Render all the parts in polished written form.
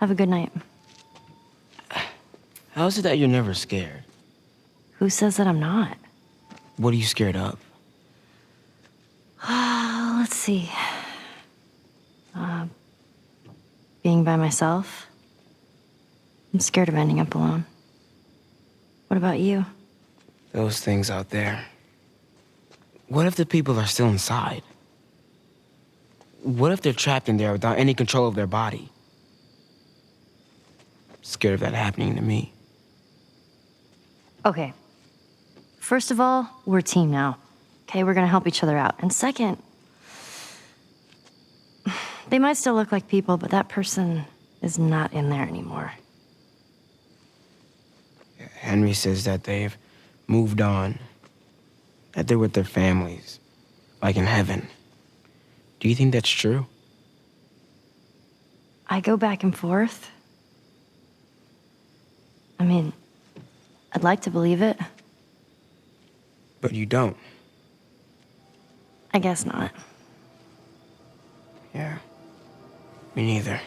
Have a good night. How is it that you're never scared? Who says that I'm not? What are you scared of? Let's see. Being by myself. I'm scared of ending up alone. What about you? Those things out there. What if the people are still inside? What if they're trapped in there without any control of their body? Scared of that happening to me. Okay. First of all, we're a team now. Okay, we're gonna help each other out. And second, they might still look like people, but that person is not in there anymore. Henry says that they've moved on, that they're with their families, like in heaven. Do you think that's true? I go back and forth. I mean, I'd like to believe it. But you don't. I guess not. Yeah, me neither.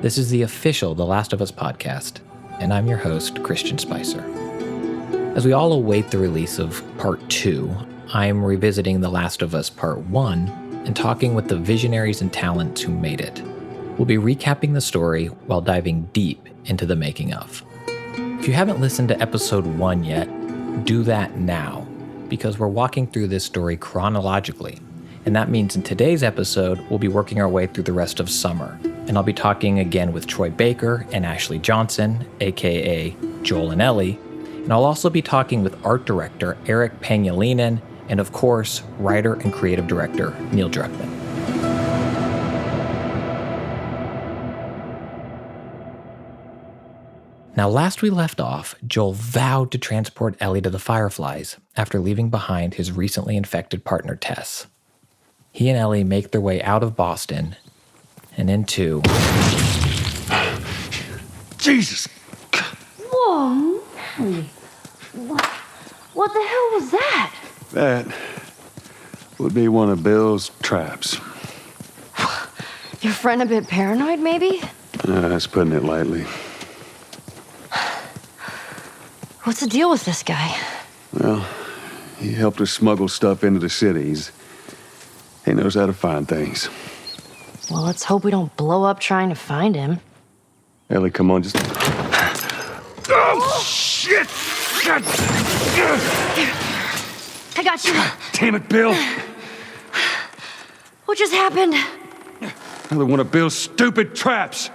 This is the official The Last of Us podcast, and I'm your host, Christian Spicer. As we all await the release of Part 2, I'm revisiting The Last of Us Part 1 and talking with the visionaries and talents who made it. We'll be recapping the story while diving deep into the making of. If you haven't listened to episode 1 yet, do that now, because we're walking through this story chronologically. And that means in today's episode, we'll be working our way through the rest of summer. And I'll be talking again with Troy Baker and Ashley Johnson, aka Joel and Ellie. And I'll also be talking with art director Erick Pangilinan and, of course, writer and creative director Neil Druckmann. Now, last we left off, Joel vowed to transport Ellie to the Fireflies after leaving behind his recently infected partner, Tess. He and Ellie make their way out of Boston and into... Jesus! Whoa, Nelly. What the hell was that? That would be one of Bill's traps. Your friend a bit paranoid, maybe? That's putting it lightly. What's the deal with this guy? Well, he helped us smuggle stuff into the cities. He knows how to find things. Well, let's hope we don't blow up trying to find him. Ellie, come on, just... Oh, shit! God. I got you. Damn it, Bill! What just happened? Another one of Bill's stupid traps.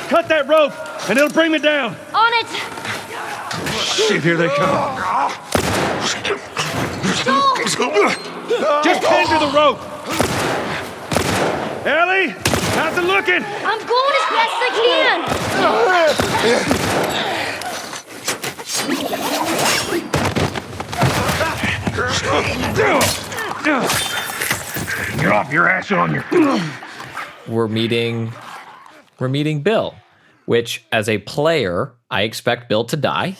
Cut that rope, and it'll bring me down. On it! Shit, here they come. Joel! Just hang to the rope. Ellie, how's it looking? I'm going as best I can. Get off your ass on your... We're meeting Bill, which as a player, I expect Bill to die.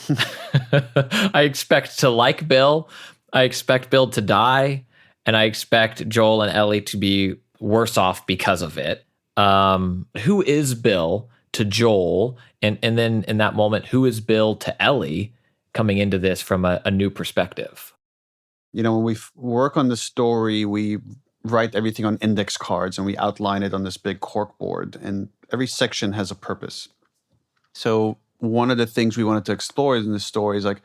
I expect to like Bill. I expect Bill to die. And I expect Joel and Ellie to be worse off because of it. Who is Bill to Joel? And then in that moment, who is Bill to Ellie coming into this from a new perspective? You know, when we work on the story, we write everything on index cards and we outline it on this big cork board. And every section has a purpose. So one of the things we wanted to explore in this story is like,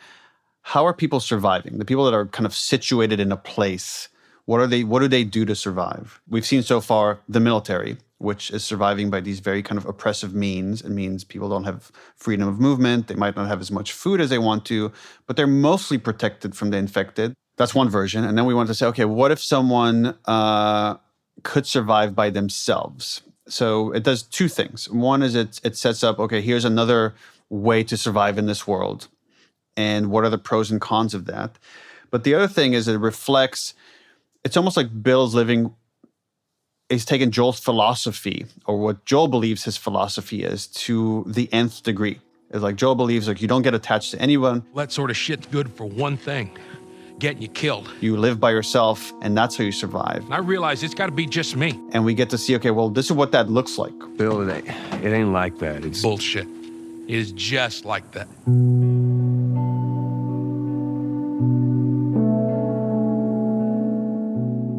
how are people surviving? The people that are kind of situated in a place, what do they do to survive? We've seen so far the military, which is surviving by these very kind of oppressive means. It means people don't have freedom of movement. They might not have as much food as they want to, but they're mostly protected from the infected. That's one version. And then we want to say, okay, what if someone could survive by themselves? So it does two things. One is it sets up, okay, here's another way to survive in this world. And what are the pros and cons of that? But the other thing is it reflects, it's almost like Bill's living, he's taken Joel's philosophy, or what Joel believes his philosophy is, to the nth degree. It's like Joel believes like you don't get attached to anyone. That sort of shit's good for one thing. getting you killed. You live by yourself, and that's how you survive. And I realize it's got to be just me. And we get to see, okay, well, this is what that looks like. Bill, it ain't like that. It's Bullshit. It is just like that.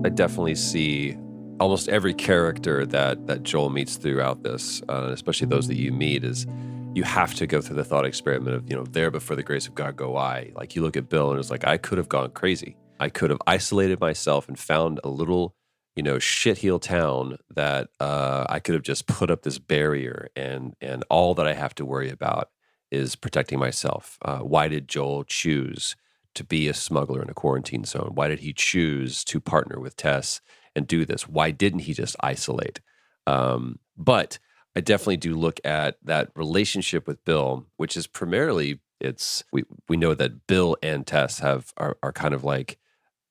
I definitely see almost every character that Joel meets throughout this, especially those that you meet, is you have to go through the thought experiment of, there but for the grace of God go I. Like, you look at Bill and it's like, I could have gone crazy. I could have isolated myself and found a little, shitheel town that I could have just put up this barrier, and all that I have to worry about is protecting myself. Why did Joel choose to be a smuggler in a quarantine zone? Why did he choose to partner with Tess and do this? Why didn't he just isolate? But I definitely do look at that relationship with Bill, which is primarily, we know that Bill and Tess are kind of like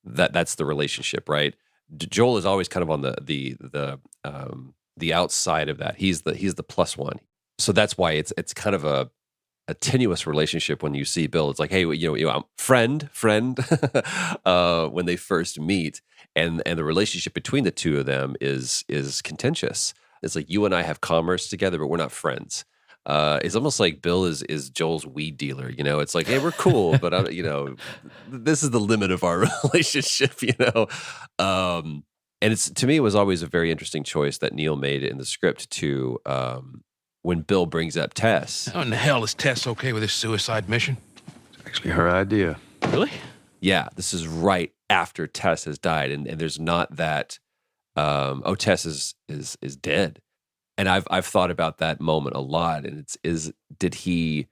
that's the relationship, right? Joel is always kind of on the outside of that. He's the plus one. So that's why it's kind of a tenuous relationship when you see Bill. It's like, hey, I'm friend, when they first meet, and the relationship between the two of them is contentious. It's like, you and I have commerce together, but we're not friends. It's almost like Bill is Joel's weed dealer. It's like, hey, we're cool, but this is the limit of our relationship. And to me, it was always a very interesting choice that Neil made in the script to. When Bill brings up Tess. How in the hell is Tess okay with this suicide mission? It's actually her idea. Really? Yeah, this is right after Tess has died, and there's not that. Tess is dead, and I've thought about that moment a lot. And did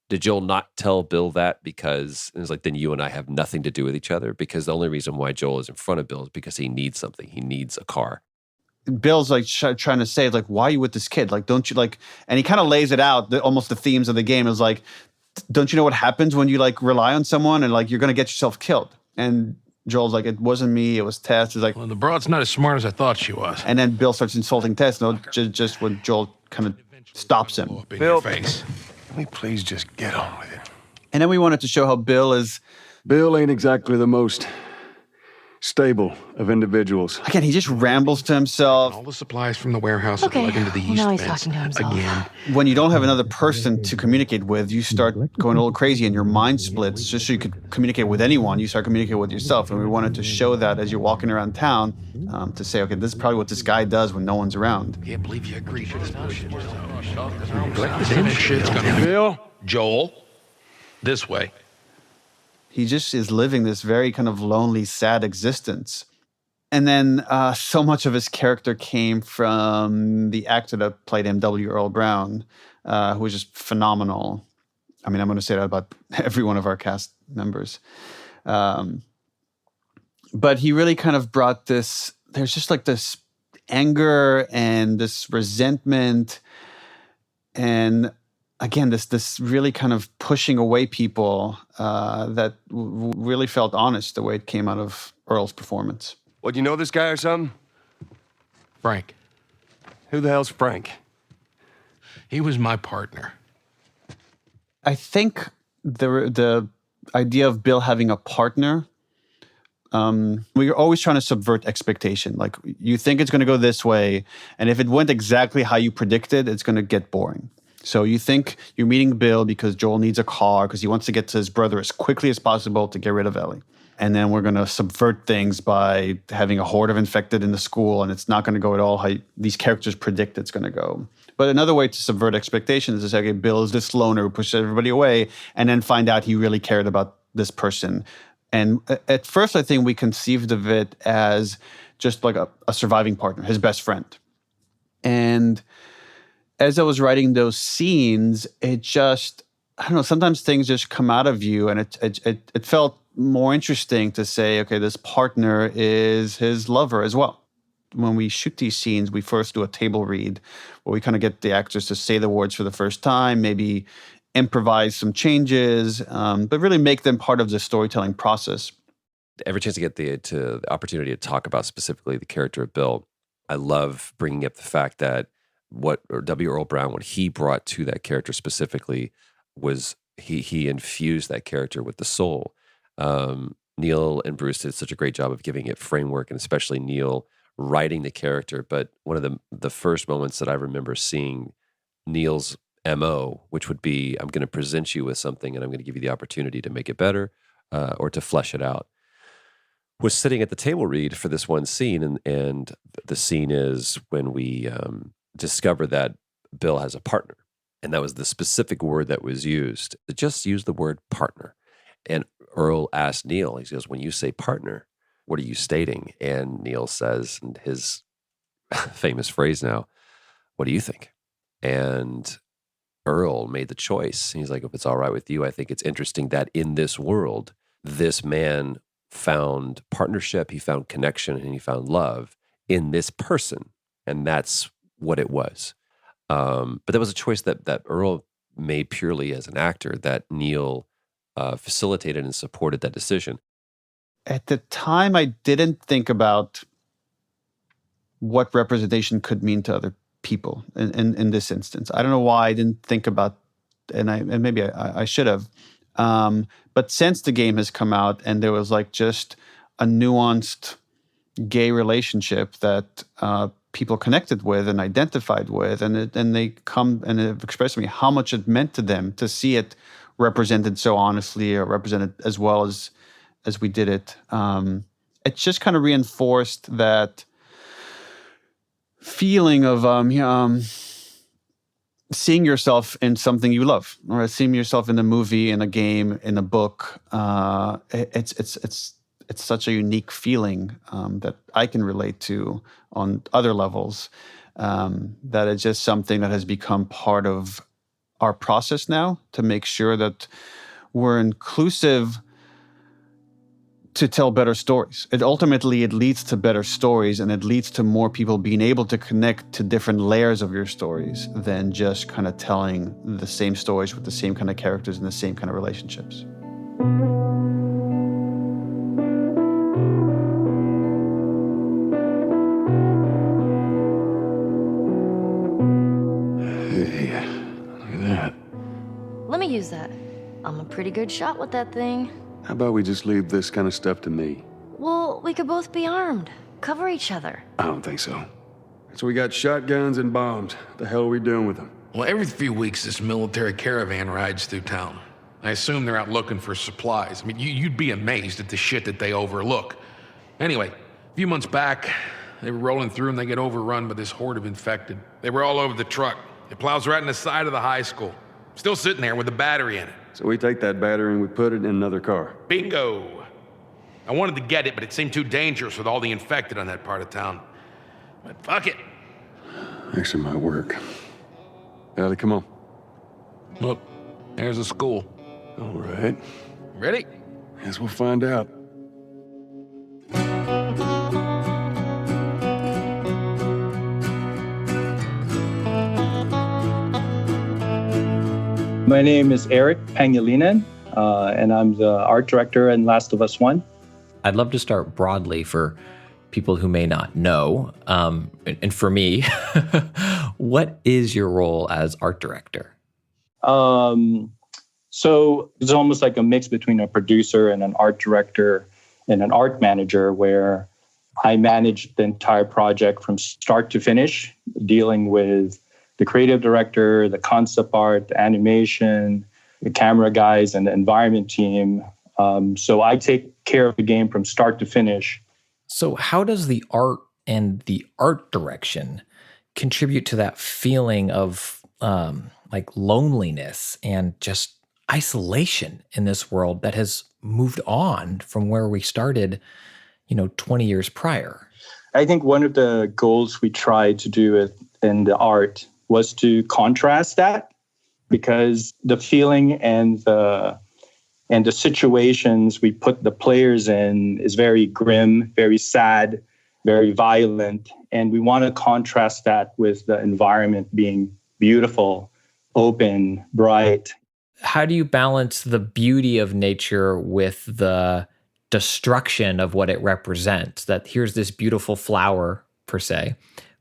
Joel not tell Bill that because it was like, then you and I have nothing to do with each other? Because the only reason why Joel is in front of Bill is because he needs something. He needs a car. Bill's like trying to say, like, why are you with this kid? Like, don't you like, and he kind of lays it out, almost the themes of the game is like, don't you know what happens when you like rely on someone and like you're going to get yourself killed? And Joel's like, it wasn't me, it was Tess. It's like, well, the broad's not as smart as I thought she was. And then Bill starts insulting Tess, just when Joel kind of stops him. In your face. Can we please just get on with it? And then we wanted to show how Bill ain't exactly the most stable of individuals. Again, he just rambles to himself. All the supplies from the warehouse are dug into the east now he's fence. talking to himself. Again. When you don't have another person to communicate with, you start going a little crazy and your mind splits. Just so you could communicate with anyone, you start communicating with yourself. And we wanted to show that as you're walking around town, to say, okay, this is probably what this guy does when no one's around. Can't believe you agreed to this bullshit. This shit's gonna be Bill? Joel, this way. He just is living this very kind of lonely, sad existence. And then so much of his character came from the actor that played him, W. Earl Brown, who was just phenomenal. I mean, I'm going to say that about every one of our cast members. But he really kind of brought this, there's just like this anger and this resentment and again, this really kind of pushing away people that really felt honest the way it came out of Earl's performance. What, you know this guy or something? Frank. Who the hell's Frank? He was my partner. I think the idea of Bill having a partner, we're always trying to subvert expectation. Like, you think it's going to go this way, and if it went exactly how you predicted, it's going to get boring. So you think you're meeting Bill because Joel needs a car because he wants to get to his brother as quickly as possible to get rid of Ellie. And then we're going to subvert things by having a horde of infected in the school, and it's not going to go at all how these characters predict it's going to go. But another way to subvert expectations is to say, okay, Bill is this loner who pushes everybody away, and then find out he really cared about this person. And at first, I think we conceived of it as just like a surviving partner, his best friend. And as I was writing those scenes, it just, I don't know, sometimes things just come out of you, and it felt more interesting to say, okay, this partner is his lover as well. When we shoot these scenes, we first do a table read where we kind of get the actors to say the words for the first time, maybe improvise some changes, but really make them part of the storytelling process. Every chance to get the opportunity to talk about specifically the character of Bill, I love bringing up the fact that W. Earl Brown, what he brought to that character specifically was he infused that character with the soul. Neil and Bruce did such a great job of giving it framework, and especially Neil writing the character. But one of the first moments that I remember seeing Neil's MO, which would be, I'm going to present you with something and I'm going to give you the opportunity to make it better or to flesh it out, was sitting at the table read for this one scene. And the scene is when we discover that Bill has a partner. And that was the specific word that was used. Just use the word partner. And Earl asked Neil, he goes, when you say partner, what are you stating? And Neil says, and his famous phrase now, what do you think? And Earl made the choice. He's like, if it's all right with you, I think it's interesting that in this world, this man found partnership, he found connection, and he found love in this person. And that's what it was. But that was a choice that Earl made purely as an actor, that Neil facilitated and supported that decision. At the time, I didn't think about what representation could mean to other people in this instance. I don't know why I didn't think about, and maybe I should have. But since the game has come out and there was like just a nuanced gay relationship that people connected with and identified with, and they come and have expressed to me how much it meant to them to see it represented so honestly, or represented as well as we did it. It just kind of reinforced that feeling of seeing yourself in something you love, or seeing yourself in a movie, in a game, in a book. It's such a unique feeling that I can relate to on other levels, that it's just something that has become part of our process now to make sure that we're inclusive to tell better stories. It leads to better stories, and it leads to more people being able to connect to different layers of your stories than just kind of telling the same stories with the same kind of characters and the same kind of relationships. Hey, look at that. Let me use that. I'm a pretty good shot with that thing. How about we just leave this kind of stuff to me? Well, we could both be armed. Cover each other. I don't think so. So we got shotguns and bombs. What the hell are we doing with them? Well, every few weeks this military caravan rides through town. I assume they're out looking for supplies. I mean, you'd be amazed at the shit that they overlook. Anyway, a few months back, they were rolling through and they get overrun by this horde of infected. They were all over the truck. It plows right in the side of the high school. Still sitting there with a battery in it. So we take that battery and we put it in another car. Bingo! I wanted to get it, but it seemed too dangerous with all the infected on that part of town. But fuck it. Actually might work. Allie, come on. Look, there's a school. All right. Ready? Guess we'll find out. My name is Erick Pangilinan, and I'm the art director in Last of Us 1. I'd love to start broadly for people who may not know, and for me, what is your role as art director? So it's almost like a mix between a producer and an art director and an art manager, where I manage the entire project from start to finish, dealing with the creative director, the concept art, the animation, the camera guys, and the environment team. So I take care of the game from start to finish. So how does the art and the art direction contribute to that feeling of like loneliness and just isolation in this world that has moved on from where we started, 20 years prior? I think one of the goals we tried to do in the art was to contrast that, because the feeling and the situations we put the players in is very grim, very sad, very violent. And we want to contrast that with the environment being beautiful, open, bright. How do you balance the beauty of nature with the destruction of what it represents? That here's this beautiful flower, per se,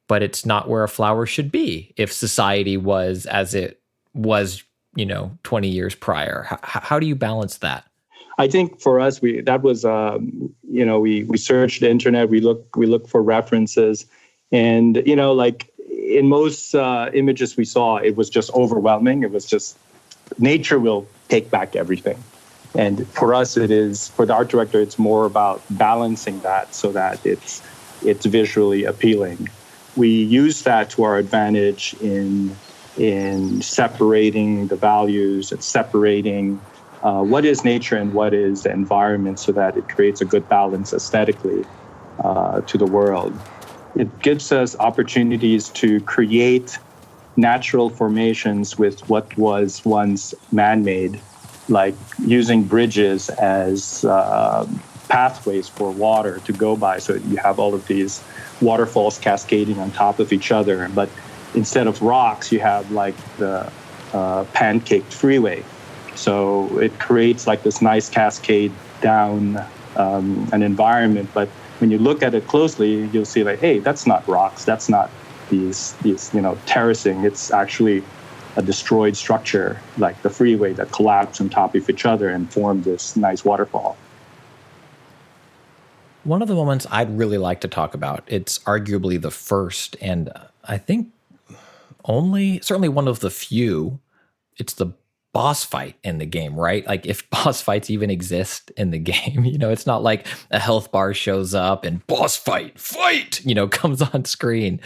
but it's not where a flower should be if society was as it was, 20 years prior. How do you balance that? I think for us, we searched the internet, we look for references, and like in most images we saw, it was just overwhelming. It was just nature will take back everything. And for us, for the art director, it's more about balancing that so that it's visually appealing. We use that to our advantage in separating the values and separating what is nature and what is the environment so that it creates a good balance aesthetically to the world. It gives us opportunities to create natural formations with what was once man-made, like using bridges as pathways for water to go by. So you have all of these waterfalls cascading on top of each other. But instead of rocks, you have like the pancaked freeway. So it creates like this nice cascade down an environment. But when you look at it closely, you'll see like, hey, that's not rocks. That's not these terracing. It's actually a destroyed structure like the freeway that collapsed on top of each other and formed this nice waterfall. One of the moments I'd really like to talk about, it's arguably the first, and I think certainly one of the few, it's the boss fight in the game, right? Like if boss fights even exist in the game, it's not like a health bar shows up and boss fight, comes on screen,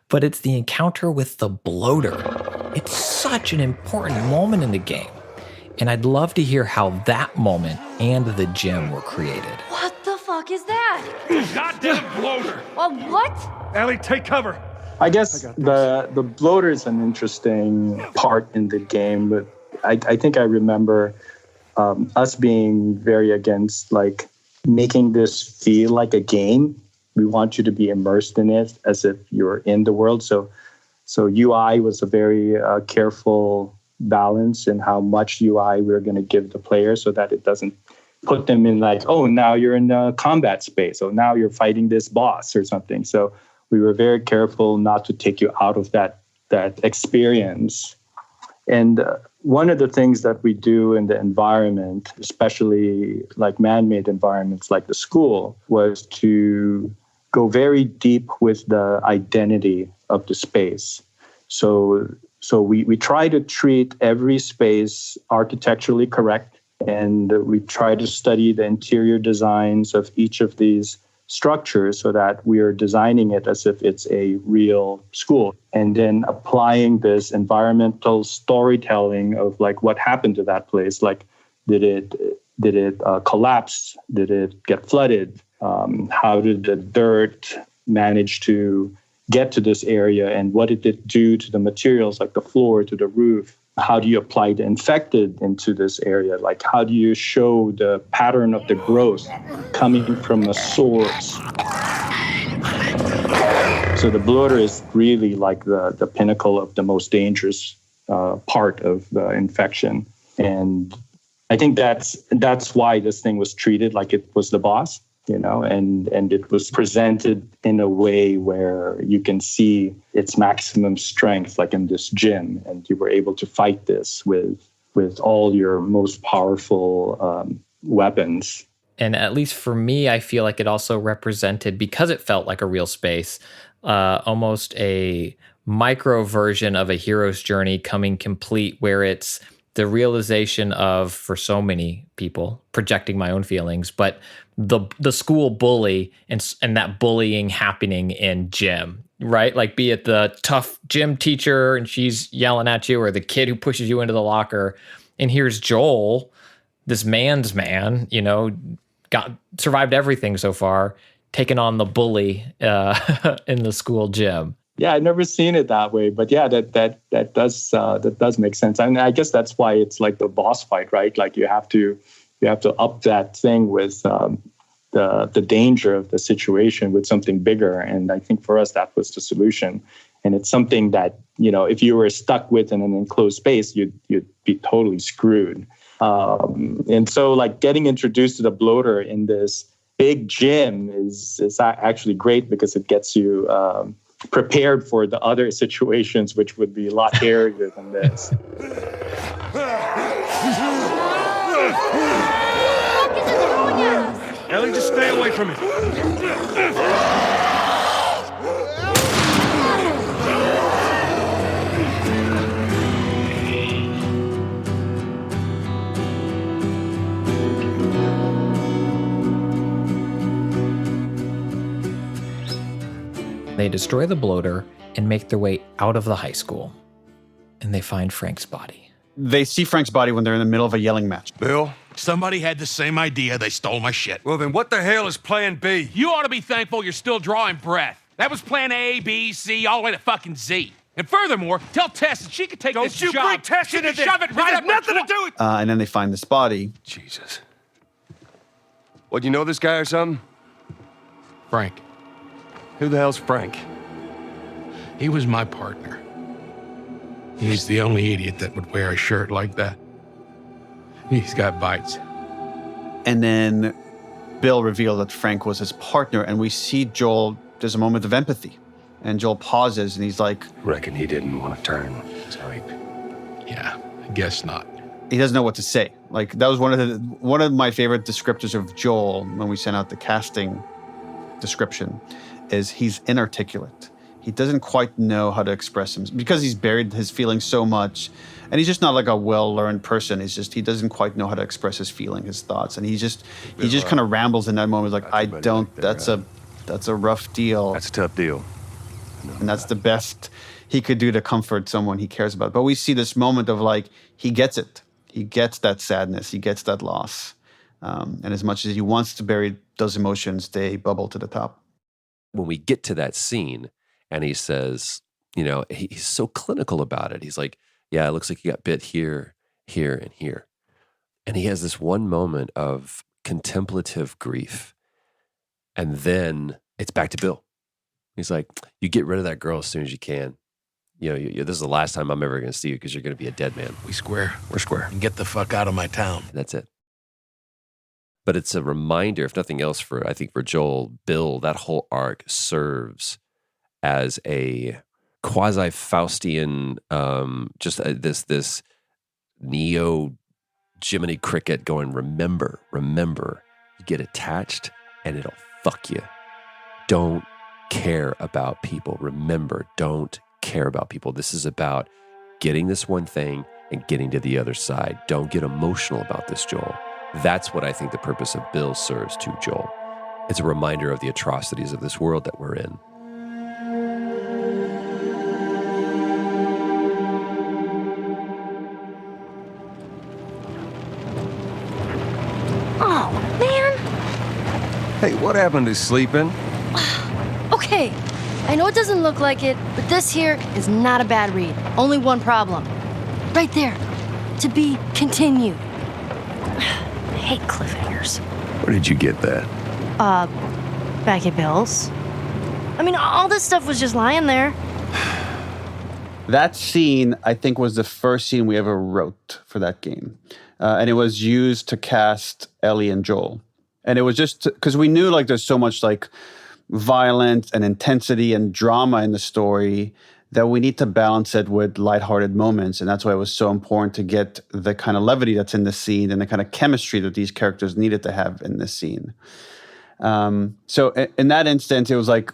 but it's the encounter with the bloater. It's such an important moment in the game. And I'd love to hear how that moment and the gym were created. What the fuck is that? Goddamn bloater! What? Ellie, take cover. I guess the bloater is an interesting part in the game, but I think I remember us being very against like making this feel like a game. We want you to be immersed in it as if you're in the world. So UI was a very careful balance in how much UI we're going to give the player so that it doesn't put them in like, oh, now you're in a combat space. Oh, now you're fighting this boss or something. So we were very careful not to take you out of that experience. And one of the things that we do in the environment, especially like man-made environments like the school, was to go very deep with the identity of the space. So we try to treat every space architecturally correct, and we try to study the interior designs of each of these structures so that we are designing it as if it's a real school, and then applying this environmental storytelling of like what happened to that place. Like, did it collapse? Did it get flooded? How did the dirt manage to get to this area, and what did it do to the materials, like the floor, to the roof? How do you apply the infected into this area? Like, how do you show the pattern of the growth coming from a source? So the bloater is really like the pinnacle of the most dangerous part of the infection. And I think that's why this thing was treated like it was the boss, and it was presented in a way where you can see its maximum strength, like in this gym, and you were able to fight this with all your most powerful weapons. And at least for me, I feel like it also represented, because it felt like a real space, almost a micro version of a hero's journey coming complete, where it's the realization of, for so many people, projecting my own feelings, but the school bully and that bullying happening in gym, right? Like, be it the tough gym teacher and she's yelling at you, or the kid who pushes you into the locker. And here's Joel, this man's man, survived everything so far, taking on the bully in the school gym. Yeah, I've never seen it that way, but yeah, that does make sense. And I guess that's why it's like the boss fight, right? Like you have to up that thing with the danger of the situation with something bigger. And I think for us that was the solution. And it's something that if you were stuck with in an enclosed space, you'd be totally screwed. And so like getting introduced to the bloater in this big gym is actually great, because it gets you prepared for the other situations, which would be a lot hairier than this. Everybody just stay away from it. They destroy the bloater and make their way out of the high school. And they find Frank's body. They see Frank's body when they're in the middle of a yelling match. Bill? Somebody had the same idea. They stole my shit. Well, then what the hell is plan B? You ought to be thankful you're still drawing breath. That was plan A, B, C, all the way to fucking Z. And furthermore, tell Tess that she could take this job. Don't you bring Tess into this. Shove it right up nothing to do with... And then they find this body. Jesus. What, you know this guy or something? Frank. Who the hell's Frank? He was my partner. He's the only idiot that would wear a shirt like that. He's got bites. And then Bill revealed that Frank was his partner, and we see Joel, there's a moment of empathy. And Joel pauses, and he's like... Reckon he didn't want to turn. Sorry. Yeah, I guess not. He doesn't know what to say. Like, that was one of my favorite descriptors of Joel when we sent out the casting description, is he's inarticulate. He doesn't quite know how to express himself because he's buried his feelings so much. And he's just not like a well-learned person. He doesn't quite know how to express his feeling, his thoughts. And he just kind of rambles in that moment like, that's a rough deal. That's a tough deal. And that's the best he could do to comfort someone he cares about. But we see this moment of like, he gets it. He gets that sadness. He gets that loss. And as much as he wants to bury those emotions, they bubble to the top. When we get to that scene, and he says, you know, he's so clinical about it. He's like, yeah, it looks like you got bit here, here, and here. And he has this one moment of contemplative grief. And then it's back to Bill. He's like, you get rid of that girl as soon as you can. You know, this is the last time I'm ever going to see you because you're going to be a dead man. We square. We're square. And get the fuck out of my town. And that's it. But it's a reminder, if nothing else, for Joel, Bill, that whole arc serves as a quasi-Faustian, this neo Jiminy Cricket going, remember, you get attached and it'll fuck you. Don't care about people. Remember, don't care about people. This is about getting this one thing and getting to the other side. Don't get emotional about this, Joel. That's what I think the purpose of Bill serves to Joel. It's a reminder of the atrocities of this world that we're in. Oh, man. Hey, what happened to sleeping? Okay, I know it doesn't look like it, but this here is not a bad read. Only one problem. Right there. To be continued. I hate cliffhangers. Where did you get that? Back at Bill's. I mean, all this stuff was just lying there. That scene, I think, was the first scene we ever wrote for that game. And it was used to cast Ellie and Joel. And it was just because we knew like there's so much like violence and intensity and drama in the story that we need to balance it with lighthearted moments. And that's why it was so important to get the kind of levity that's in the scene and the kind of chemistry that these characters needed to have in this scene. So in that instance, it was like,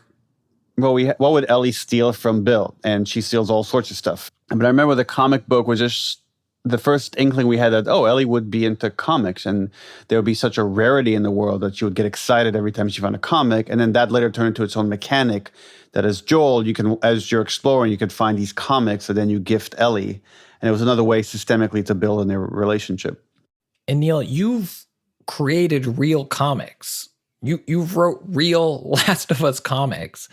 well, what would Ellie steal from Bill? And she steals all sorts of stuff. But I remember the comic book was just the first inkling we had that, Ellie would be into comics and there would be such a rarity in the world that she would get excited every time she found a comic. And then that later turned into its own mechanic that as Joel, as you're exploring, you could find these comics and then you gift Ellie. And it was another way systemically to build in their relationship. And Neil, you've created real comics. You wrote real Last of Us comics.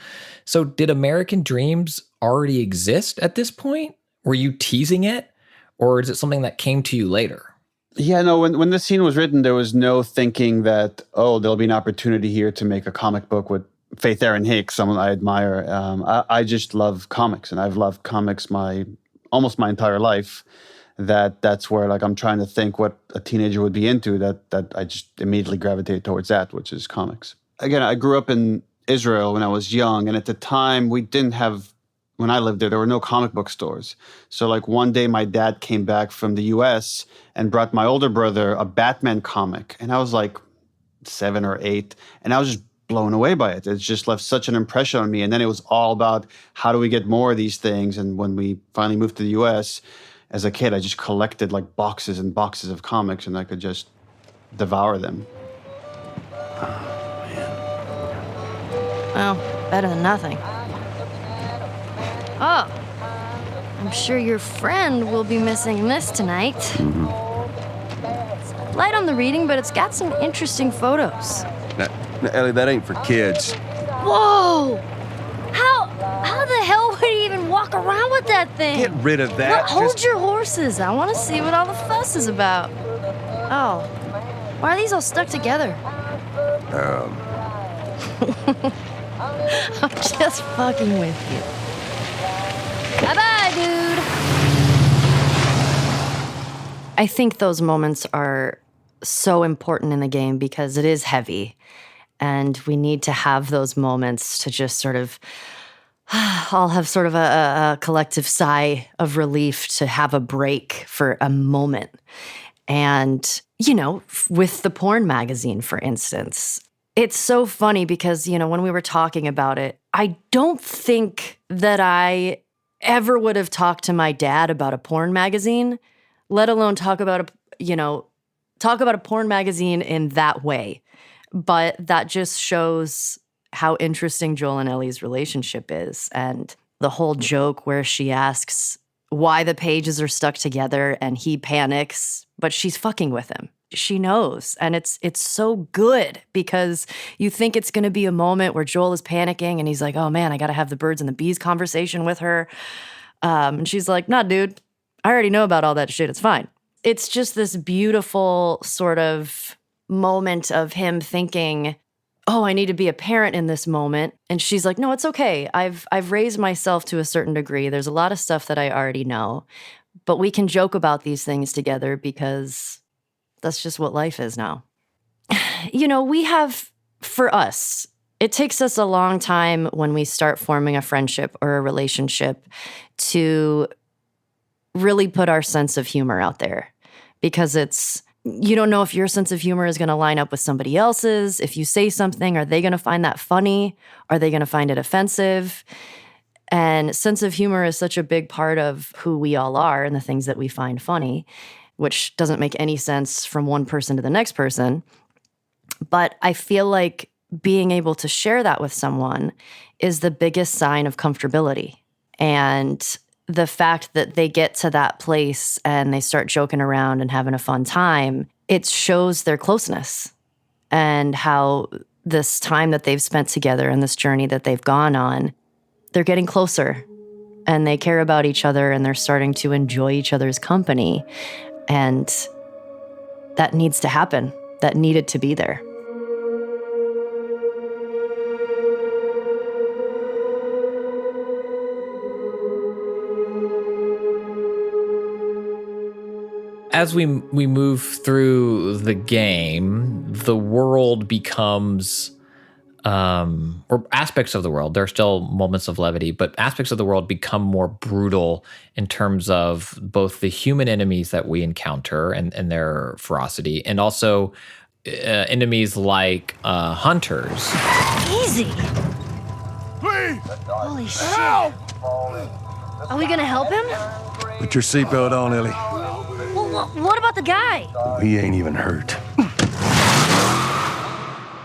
So did American Dreams already exist at this point? Were you teasing it? Or is it something that came to you later? Yeah, no, when this scene was written, there was no thinking that, there'll be an opportunity here to make a comic book with Faith Erin Hicks, someone I admire. I just love comics, and I've loved comics almost my entire life. That's where like I'm trying to think what a teenager would be into, that I just immediately gravitated towards that, which is comics. Again, I grew up in Israel when I was young, and at the time when I lived there were no comic book stores. So like one day my dad came back from the US and brought my older brother a Batman comic. And I was like, 7 or 8, and I was just blown away by it. It just left such an impression on me. And then it was all about how do we get more of these things. And when we finally moved to the US, as a kid, I just collected like boxes and boxes of comics, and I could just devour them. Well, better than nothing. Oh, I'm sure your friend will be missing this tonight. It's light on the reading, but it's got some interesting photos. Now, Ellie, that ain't for kids. Whoa! How the hell would he even walk around with that thing? Get rid of that. Well, hold your horses. I want to see what all the fuss is about. Oh, why are these all stuck together? I'm just fucking with you. Bye-bye, dude. I think those moments are so important in the game because it is heavy. And we need to have those moments to just sort of all have sort of a collective sigh of relief to have a break for a moment. And, you know, with the porn magazine, for instance, it's so funny because, you know, when we were talking about it, I don't think that I ever would have talked to my dad about a porn magazine, let alone talk about a porn magazine in that way. But that just shows how interesting Joel and Ellie's relationship is. And the whole joke where she asks why the pages are stuck together and he panics, but she's fucking with him. She knows. And it's so good because you think it's going to be a moment where Joel is panicking and he's like, oh man, I got to have the birds and the bees conversation with her. And she's like, nah, dude, I already know about all that shit. It's fine. It's just this beautiful sort of moment of him thinking, oh, I need to be a parent in this moment. And she's like, no, it's okay. I've raised myself to a certain degree. There's a lot of stuff that I already know, but we can joke about these things together because that's just what life is now. You know, for us, it takes us a long time when we start forming a friendship or a relationship to really put our sense of humor out there because you don't know if your sense of humor is going to line up with somebody else's. If you say something, are they going to find that funny? Are they going to find it offensive? And sense of humor is such a big part of who we all are and the things that we find funny, which doesn't make any sense from one person to the next person. But I feel like being able to share that with someone is the biggest sign of comfortability. And the fact that they get to that place and they start joking around and having a fun time, it shows their closeness and how this time that they've spent together and this journey that they've gone on, they're getting closer and they care about each other and they're starting to enjoy each other's company. And that needs to happen. That needed to be there. As we move through the game, the world becomes, or aspects of the world, there are still moments of levity, but aspects of the world become more brutal in terms of both the human enemies that we encounter and their ferocity, and also enemies like hunters. Easy. Please! Holy shit. Help! Are we gonna help him? Put your seatbelt on, Ellie. Well, what about the guy? He ain't even hurt.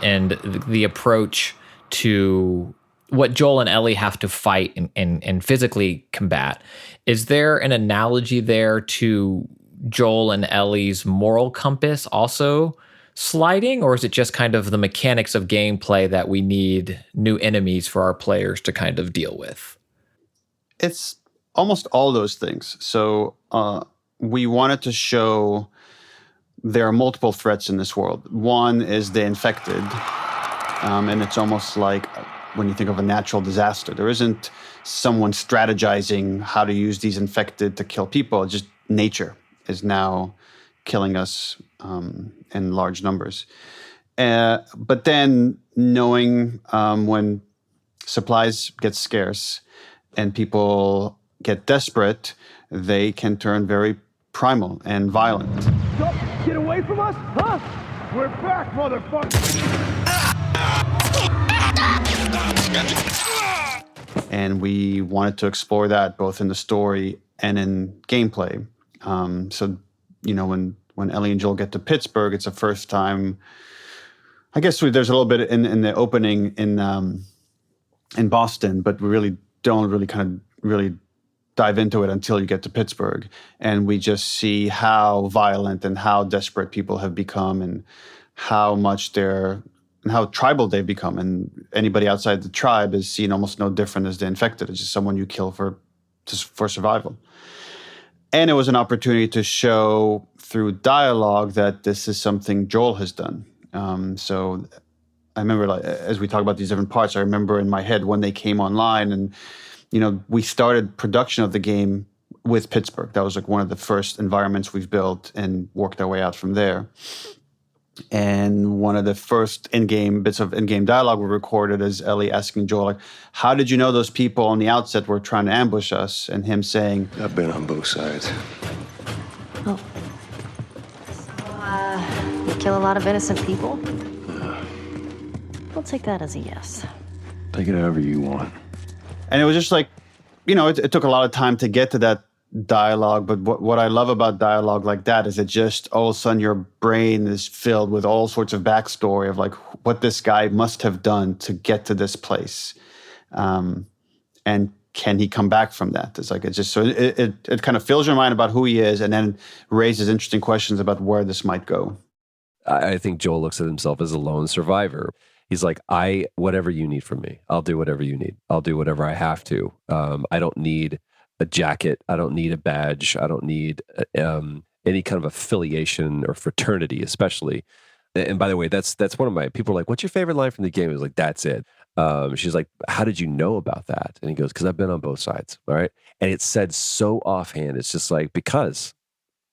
And the approach to what Joel and Ellie have to fight and physically combat. Is there an analogy there to Joel and Ellie's moral compass also sliding, or is it just kind of the mechanics of gameplay that we need new enemies for our players to kind of deal with? It's almost all those things. So we wanted to show there are multiple threats in this world. One is the infected, and it's almost like when you think of a natural disaster. There isn't someone strategizing how to use these infected to kill people. It's just nature is now killing us in large numbers. But then knowing when supplies get scarce and people get desperate, they can turn very primal and violent. Get away from us? Huh? We're back, motherfucker! And we wanted to explore that both in the story and in gameplay. So, you know, when Ellie and Joel get to Pittsburgh, it's the first time. I guess there's a little bit in the opening in Boston, but we really don't really dive into it until you get to Pittsburgh. And we just see how violent and how desperate people have become, and how tribal they've become. And anybody outside the tribe is seen almost no different as the infected. It's just someone you kill for survival. And it was an opportunity to show through dialogue that this is something Joel has done. So I remember, like, as we talk about these different parts, I remember in my head when they came online, and, you know, we started production of the game with Pittsburgh. That was like one of the first environments we've built, and worked our way out from there. And one of the first bits of in-game dialogue we recorded is Ellie asking Joel, like, how did you know those people on the outset were trying to ambush us? And him saying, I've been on both sides. Oh. You kill a lot of innocent people? We'll take that as a yes. Take it however you want. and it was just like, you know, it took a lot of time to get to that dialogue, but what I love about dialogue like that is it just all of a sudden your brain is filled with all sorts of backstory of like what this guy must have done to get to this place, and can he come back from that? It's like it kind of fills your mind about who he is, and then raises interesting questions about where this might go. I think Joel looks at himself as a lone survivor. He's like, whatever you need from me, I'll do whatever you need. I'll do whatever I have to. I don't need a jacket. I don't need a badge. I don't need any kind of affiliation or fraternity, especially. And by the way, that's one of my people are like, what's your favorite line from the game? I was like, that's it. She's like, how did you know about that? And he goes, because I've been on both sides. All right. And it's said so offhand. It's just like, because,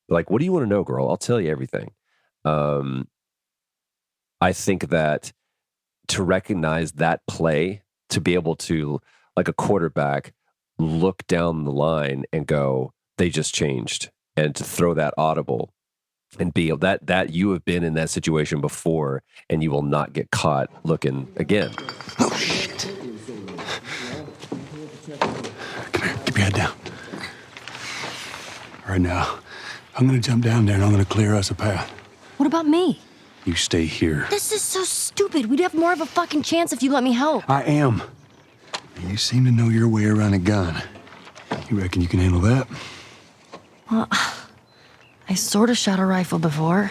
like, what do you want to know, girl? I'll tell you everything. I think that to recognize that play, to be able to, like a quarterback, look down the line and go, they just changed, and to throw that audible and be able that you have been in that situation before and you will not get caught looking again. Oh, shit. Come here, keep your head down. All right, now, I'm going to jump down there and I'm going to clear us a path. What about me? You stay here. This is so stupid. We'd have more of a fucking chance if you let me help. I am. You seem to know your way around a gun. You reckon you can handle that? Well, I sort of shot a rifle before,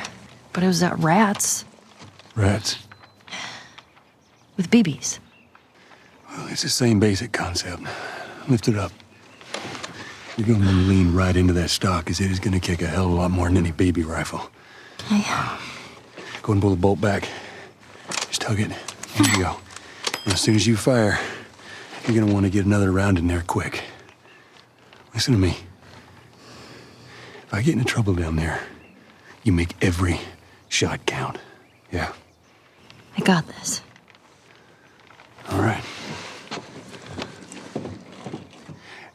but it was at rats. Rats? With BBs. Well, it's the same basic concept. Lift it up. You're going to lean right into that stock, as it is going to kick a hell of a lot more than any baby rifle. Okay. Go and pull the bolt back. Just tug it. There you go. And as soon as you fire, you're going to want to get another round in there quick. Listen to me. If I get into trouble down there, you make every shot count. Yeah? I got this. All right.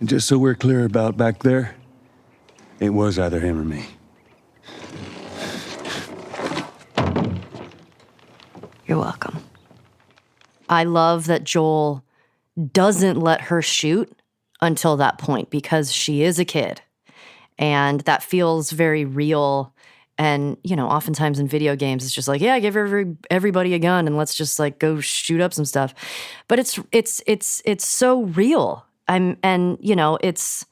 And just so we're clear about back there, it was either him or me. You're welcome. I love that Joel doesn't let her shoot until that point, because she is a kid. And that feels very real. And, you know, oftentimes in video games, it's just like, yeah, give everybody a gun and let's just like go shoot up some stuff. But it's so real. And you know, if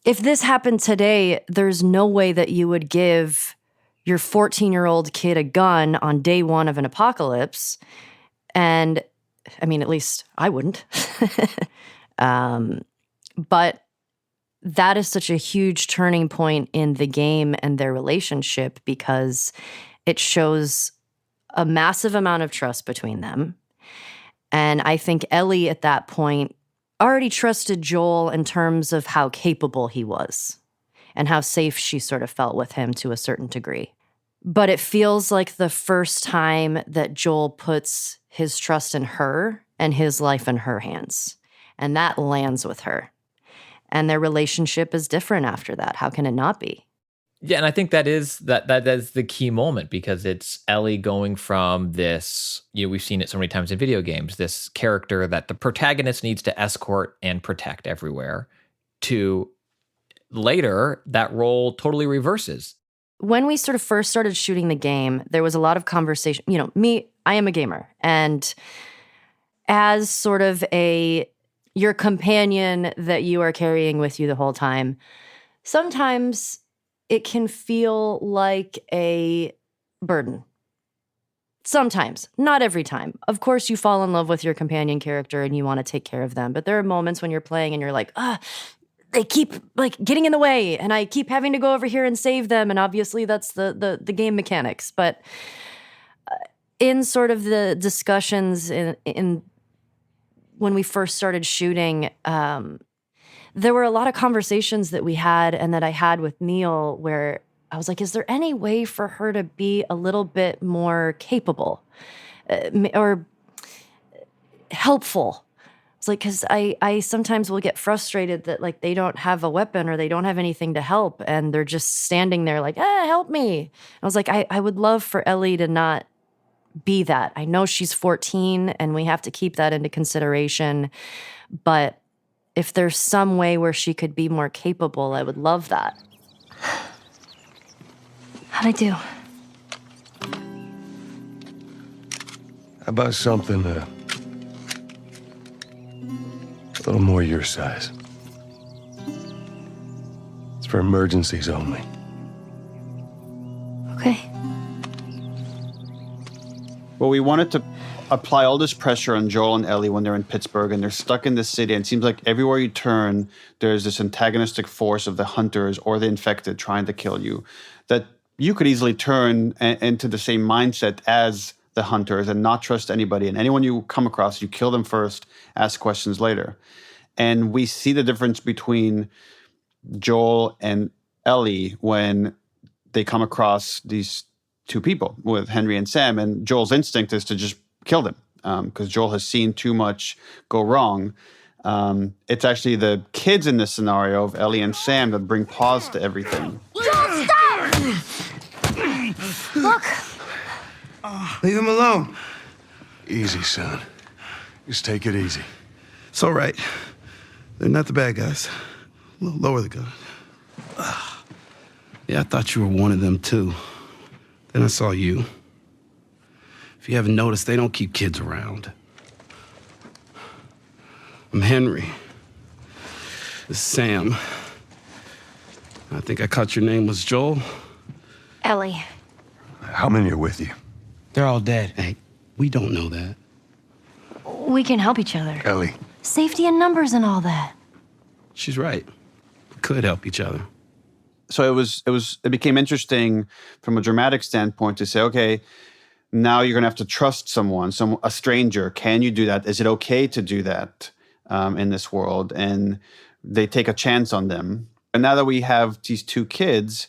this happened today, there's no way that you would give your 14-year-old kid a gun on day one of an apocalypse. And I mean, at least I wouldn't. But that is such a huge turning point in the game and their relationship, because it shows a massive amount of trust between them. And I think Ellie at that point already trusted Joel in terms of how capable he was and how safe she sort of felt with him to a certain degree. But it feels like the first time that Joel puts his trust in her and his life in her hands. And that lands with her. And their relationship is different after that. How can it not be? Yeah, and I think that is the key moment, because it's Ellie going from this, we've seen it so many times in video games, this character that the protagonist needs to escort and protect everywhere, to later that role totally reverses. When we sort of first started shooting the game, there was a lot of conversation. I am a gamer, and as sort of your companion that you are carrying with you the whole time, sometimes it can feel like a burden. Sometimes, not every time. Of course, you fall in love with your companion character and you want to take care of them. But there are moments when you're playing and you're like, they keep like getting in the way, and I keep having to go over here and save them. And obviously, that's the game mechanics. But in sort of the discussions in when we first started shooting, there were a lot of conversations that we had and that I had with Neil where I was like, is there any way for her to be a little bit more capable or helpful? It's like, because I sometimes will get frustrated that like they don't have a weapon or they don't have anything to help, and they're just standing there like, help me. I was like, I would love for Ellie to not be that. I know she's 14 and we have to keep that into consideration, but if there's some way where she could be more capable, I would love that. How'd I do? How about something a little more your size? It's for emergencies only. Okay. Well, we wanted to apply all this pressure on Joel and Ellie when they're in Pittsburgh and they're stuck in this city. And it seems like everywhere you turn, there's this antagonistic force of the hunters or the infected trying to kill you, that you could easily turn into the same mindset as the hunters and not trust anybody. And anyone you come across, you kill them first, ask questions later. And we see the difference between Joel and Ellie when they come across these two people with Henry and Sam. And Joel's instinct is to just kill them because Joel has seen too much go wrong. It's actually the kids in this scenario of Ellie and Sam that bring pause to everything. Joel, stop! Look! Leave him alone. Easy, son. Just take it easy. It's all right. They're not the bad guys. Lower the gun. Yeah, I thought you were one of them, too. Then I saw you. If you haven't noticed, they don't keep kids around. I'm Henry. This is Sam. I think I caught your name was Joel. Ellie. How many are with you? They're all dead. Hey, we don't know that. We can help each other. Ellie. Safety in numbers and all that. She's right. We could help each other. So it became interesting from a dramatic standpoint to say, okay, now you're going to have to trust someone, a stranger. Can you do that? Is it okay to do that in this world? And they take a chance on them. And now that we have these two kids,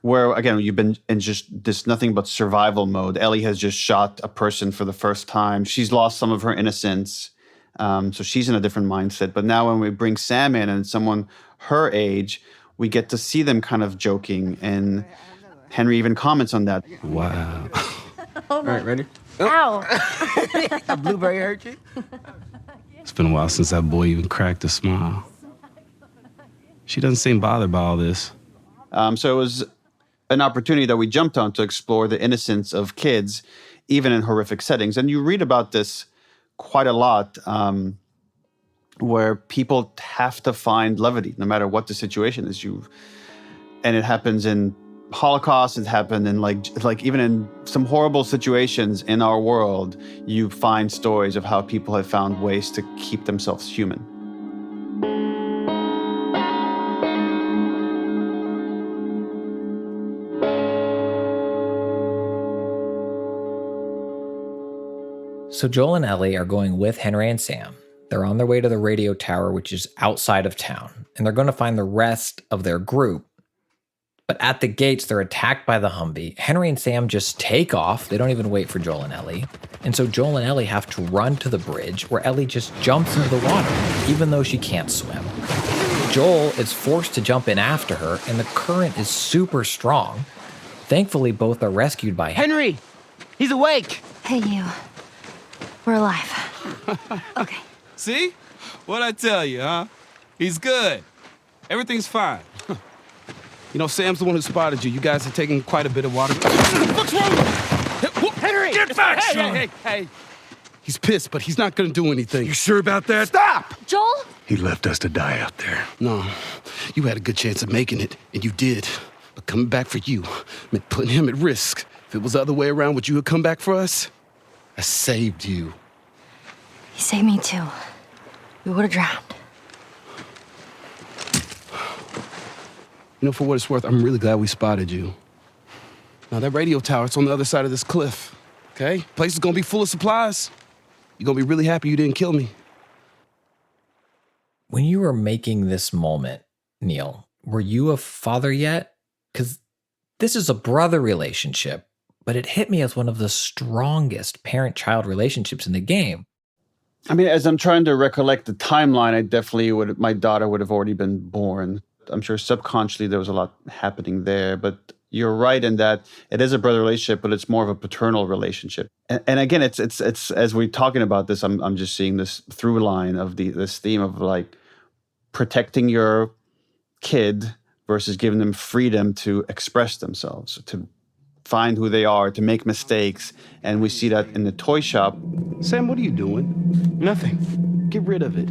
where, again, you've been in just this nothing but survival mode. Ellie has just shot a person for the first time. She's lost some of her innocence. So she's in a different mindset. But now when we bring Sam in and someone her age, we get to see them kind of joking. And Henry even comments on that. Wow. All right, ready? Ow! A blueberry hurt you? It's been a while since that boy even cracked a smile. She doesn't seem bothered by all this. So it was an opportunity that we jumped on to explore the innocence of kids, even in horrific settings. And you read about this quite a lot, where people have to find levity, no matter what the situation is. And it happens in Holocaust. It happened in like even in some horrible situations in our world. You find stories of how people have found ways to keep themselves human. So Joel and Ellie are going with Henry and Sam. They're on their way to the radio tower, which is outside of town, and they're going to find the rest of their group. But at the gates, they're attacked by the Humvee. Henry and Sam just take off. They don't even wait for Joel and Ellie. And so Joel and Ellie have to run to the bridge, where Ellie just jumps into the water, even though she can't swim. Joel is forced to jump in after her, and the current is super strong. Thankfully, both are rescued by Henry! He's awake! Hey, you. We're alive. Okay. See? What'd I tell you, huh? He's good. Everything's fine. You know, Sam's the one who spotted you. You guys are taking quite a bit of water. What's wrong with you? Henry! Get back, son! Hey. He's pissed, but he's not gonna do anything. You sure about that? Stop! Joel? He left us to die out there. No, you had a good chance of making it, and you did. But coming back for you meant putting him at risk. If it was the other way around, would you have come back for us? I saved you. He saved me too. We would have drowned. You know, for what it's worth, I'm really glad we spotted you. Now, that radio tower, it's on the other side of this cliff, okay? Place is gonna be full of supplies. You're gonna be really happy you didn't kill me. When you were making this moment, Neil, were you a father yet? Because this is a brother relationship, but it hit me as one of the strongest parent-child relationships in the game. I mean, as I'm trying to recollect the timeline, I definitely my daughter would have already been born. I'm sure subconsciously there was a lot happening there, but you're right in that it is a brother relationship, but it's more of a paternal relationship. And again, it's as we're talking about this, I'm just seeing this through line of this theme of like protecting your kid versus giving them freedom to express themselves, to find who they are, to make mistakes. And we see that in the toy shop. Sam, what are you doing? Nothing. Get rid of it.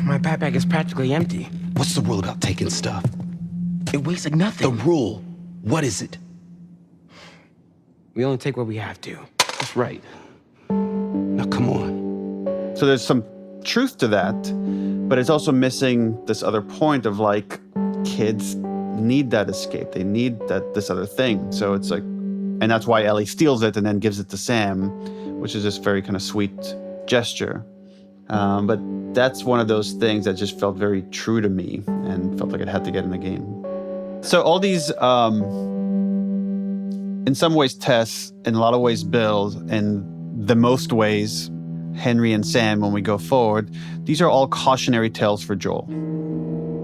My backpack is practically empty. What's the rule about taking stuff? It weighs like nothing. The rule. What is it? We only take what we have to. That's right. Now, come on. So there's some truth to that, but it's also missing this other point of like kids need that escape. They need this other thing. So it's like, and that's why Ellie steals it and then gives it to Sam, which is this very kind of sweet gesture. But that's one of those things that just felt very true to me and felt like it had to get in the game. So all these, in some ways, Tess, in a lot of ways, Bill, in the most ways, Henry and Sam, when we go forward, these are all cautionary tales for Joel.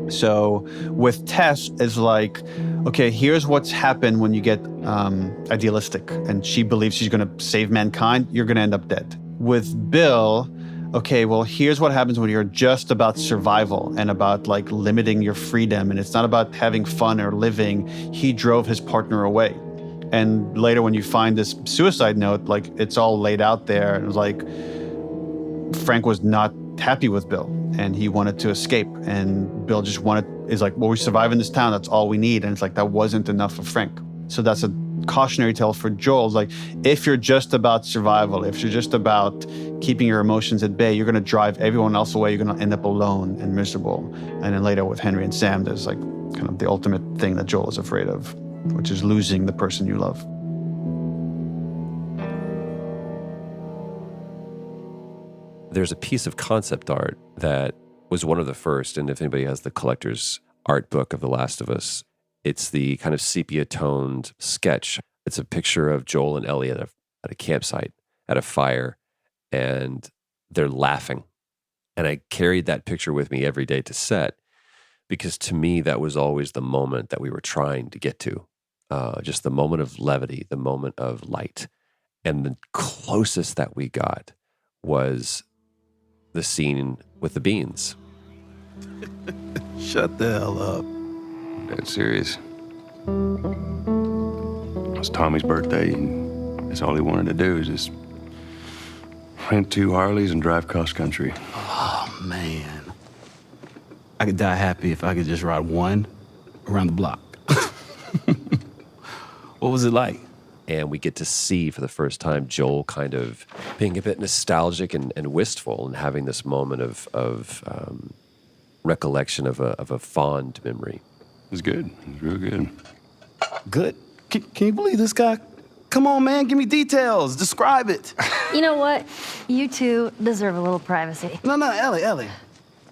So with Tess, it's like, okay, here's what's happened when you get idealistic and she believes she's going to save mankind, you're going to end up dead. With Bill, okay, well, here's what happens when you're just about survival and about like limiting your freedom, and it's not about having fun or living. He drove his partner away. And later when you find this suicide note, like it's all laid out there, and it was like Frank was not happy with Bill and he wanted to escape, and Bill just is like, well, we survive in this town, that's all we need. And it's like, that wasn't enough for Frank. So that's a cautionary tale for Joel. Like, if you're just about survival, if you're just about keeping your emotions at bay, you're going to drive everyone else away. You're going to end up alone and miserable. And then later with Henry and Sam, there's like kind of the ultimate thing that Joel is afraid of, which is losing the person you love. There's a piece of concept art that was one of the first, and if anybody has the collector's art book of The Last of Us, it's the kind of sepia-toned sketch. It's a picture of Joel and Ellie at a campsite, at a fire, and they're laughing. And I carried that picture with me every day to set, because to me, that was always the moment that we were trying to get to. Just the moment of levity, the moment of light. And the closest that we got was the scene with the beans. Shut the hell up. Dead serious. It was Tommy's birthday, and that's all he wanted to do is just rent 2 Harleys and drive cross country. Oh, man. I could die happy if I could just ride one around the block. What was it like? And we get to see for the first time Joel kind of being a bit nostalgic and wistful, and having this moment of recollection of a fond memory. It was good. It was real good. Good? Can you believe this guy? Come on, man, give me details. Describe it. You know what? You two deserve a little privacy. No, Ellie.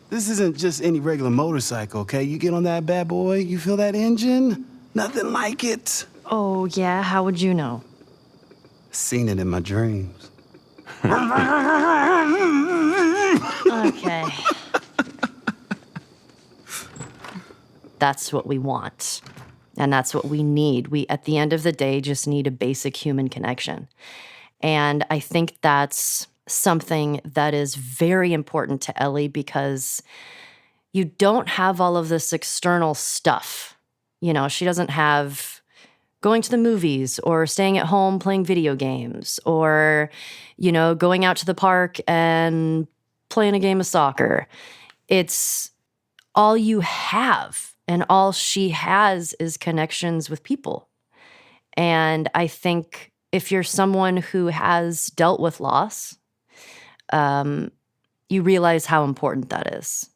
This isn't just any regular motorcycle, okay? You get on that bad boy, you feel that engine? Nothing like it. Oh, yeah? How would you know? Seen it in my dreams. Okay. that's what we want. And that's what we need. We, at the end of the day, just need a basic human connection. And I think that's something that is very important to Ellie because you don't have all of this external stuff. You know, she doesn't have going to the movies or staying at home playing video games or, you know, going out to the park and playing a game of soccer. It's all you have. And all she has is connections with people. And I think if you're someone who has dealt with loss, you realize how important that is.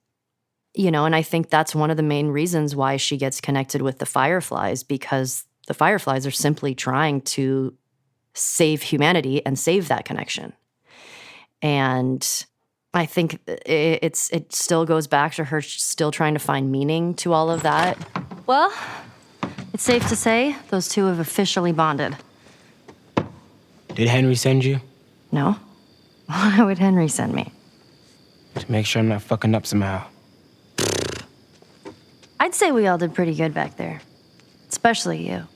You know, and I think that's one of the main reasons why she gets connected with the Fireflies, because the Fireflies are simply trying to save humanity and save that connection. And I think it still goes back to her still trying to find meaning to all of that. Well, it's safe to say those two have officially bonded. Did Henry send you? No. Why would Henry send me? To make sure I'm not fucking up somehow. I'd say we all did pretty good back there. Especially you.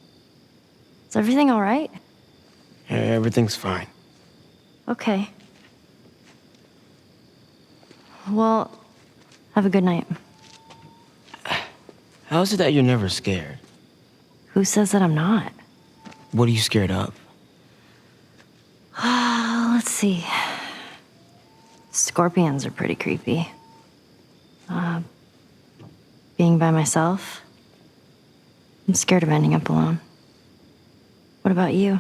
Is everything all right? Yeah, everything's fine. Okay. Well, have a good night. How is it that you're never scared? Who says that I'm not? What are you scared of? Let's see. Scorpions are pretty creepy. Being by myself. I'm scared of ending up alone. What about you?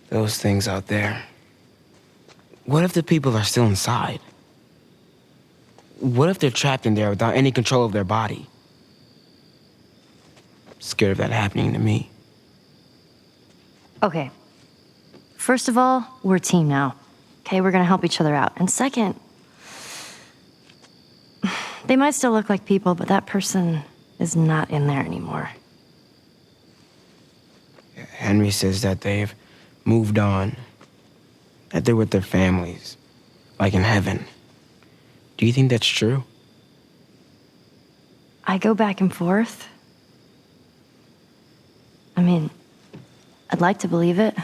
Those things out there. What if the people are still inside? What if they're trapped in there without any control of their body? I'm scared of that happening to me. Okay. First of all, we're a team now. Okay, we're gonna help each other out. And second, they might still look like people, but that person is not in there anymore. Henry says that they've moved on, that they're with their families, like in heaven. Do you think that's true? I go back and forth. I mean, I'd like to believe it.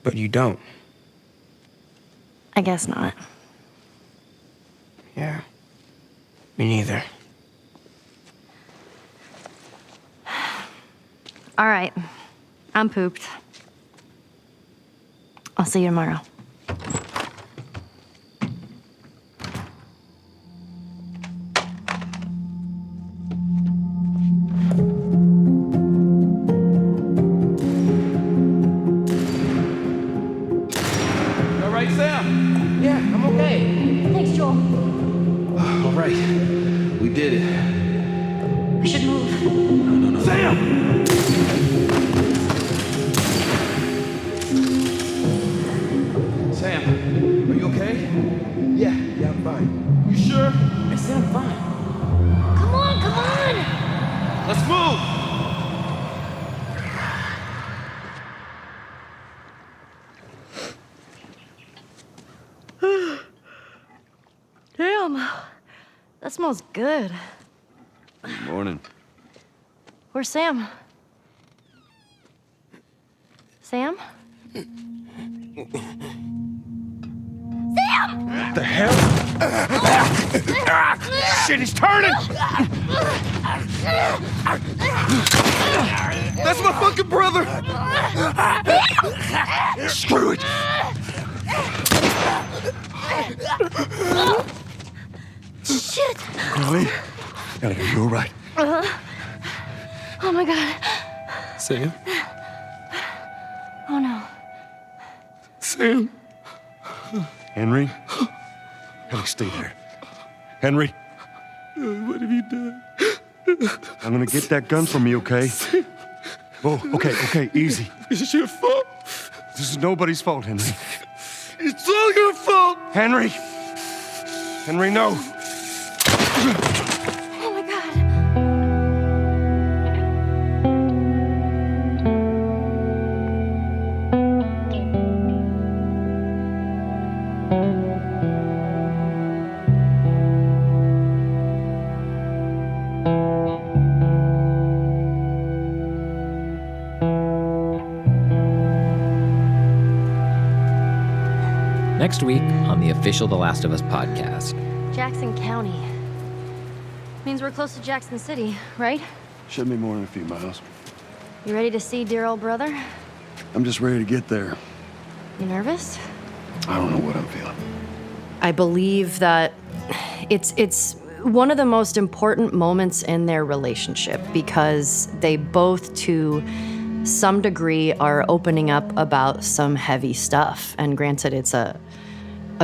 But you don't. I guess not. Yeah. Me neither. All right. I'm pooped. I'll see you tomorrow. All right, Sam? Yeah, I'm okay. Thanks, Joel. All right. We did it. I should move. No. Sam! Sam, are you okay? Yeah, I'm fine. You sure? I said I'm fine. Come on! Let's move! Damn. That smells good. Good morning. Where's Sam? Sam? The hell? Shit, he's turning! That's my fucking brother! Screw it! Shit! Ellie? Ellie, are you all right? Oh my god. Sam? Oh no. Sam? Henry? Ellie, stay there. Henry? What have you done? I'm gonna get that gun from you, okay? Oh, okay, easy. It's your fault. This is nobody's fault, Henry. It's all your fault. Henry! Henry, no! Oh my god. Next week on the official The Last of Us podcast. Jackson County. Means we're close to Jackson City, right? Shouldn't be more than a few miles. You ready to see dear old brother? I'm just ready to get there. You nervous? I don't know what I'm feeling. I believe that it's one of the most important moments in their relationship because they both, to some degree, are opening up about some heavy stuff. And granted, it's a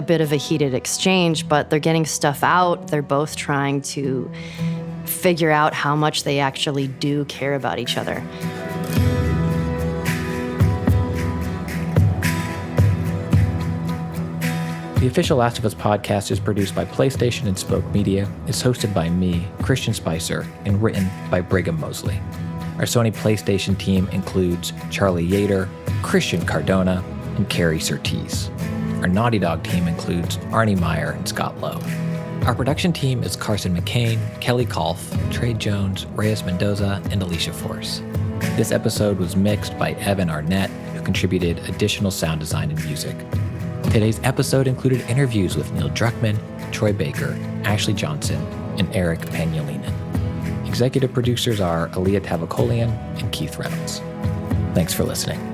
bit of a heated exchange, but they're getting stuff out. They're both trying to figure out how much they actually do care about each other. The official Last of Us podcast is produced by PlayStation and Spoke Media. It's hosted by me, Christian Spicer, and written by Brigham Mosley. Our Sony PlayStation team includes Charlie Yater, Christian Cardona, and Carrie Surtees. Our Naughty Dog team includes Arnie Meyer and Scott Lowe. Our production team is Carson McCain, Kelly Kolf, Trey Jones, Reyes Mendoza, and Alicia Force. This episode was mixed by Evan Arnett, who contributed additional sound design and music. Today's episode included interviews with Neil Druckmann, Troy Baker, Ashley Johnson, and Erick Pangilinan. Executive producers are Aaliyah Tavakolian and Keith Reynolds. Thanks for listening.